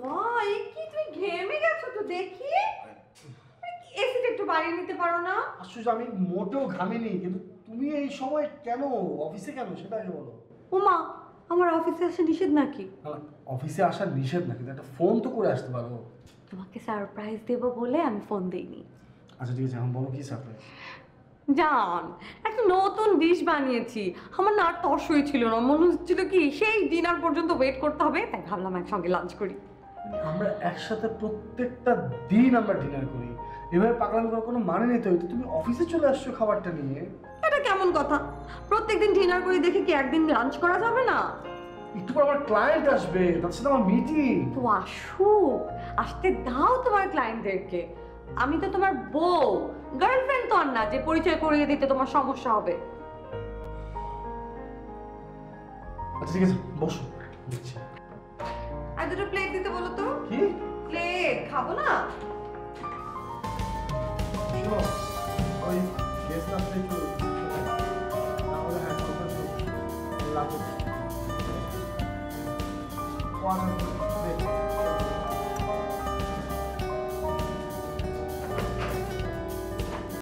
মা, এই কি তুমি ঘেমে গেছো তো দেখি। এসিটা একটু বাড়িয়ে নিতে পারো না? আশ্চর্য, আমি মোটেও ঘামিনি, কিন্তু তুমি এই সময় কেন অফিসে কেন সেটা আগে বলো। ও মা, আমার অফিসে আসা নিষেধ নাকি? অফিসে আসার নিষেধ না, কিন্তু একটা ফোন তো করে আসতে পারো। তোমাকে সারপ্রাইজ দেবো বলে আমি ফোন দিইনি। আচ্ছা ঠিক আছে, এখন বলো কি সারপ্রাইজ। জান, একটা নতুন ডিশ বানিয়েছি। আমার না আর তর্স হয়েছিল না, মনে হচ্ছিল কি সেই ডিনার পর্যন্ত ওয়েট করতে হবে, তাই ভাবলাম একসঙ্গে লাঞ্চ করি। আমরা একসাথে প্রত্যেকটা দিন আমরা ডিনার করি, এভাবে পাগলামি করার কোনো মানে নেই তো। এই তো তুমি অফিসে চলে আসছো খাবারটা নিয়ে। এটা কেমন কথা? প্রত্যেকদিন ডিনার করে দেখে কি একদিন লাঞ্চ করা যাবে না? একটু পর আমার ক্লায়েন্ট আসবে, তার সাথে আমার মিটিং। তো আসুক, আসতে দাও তোমার ক্লায়েন্টদেরকে। আমি তো তোমার বউ, গার্লফ্রেন্ড তো আর না যে পরিচয় করিয়ে দিতে তোমার সমস্যা হবে। আচ্ছা ঠিক আছে, বসো দিচ্ছি। আর দুটো প্লেট দিতে বলো তো। কি প্লেট খাবো না? শোনো, ওই গেস্ট আসলে একটু তাহলে হ্যাঁ কথা লাগবে।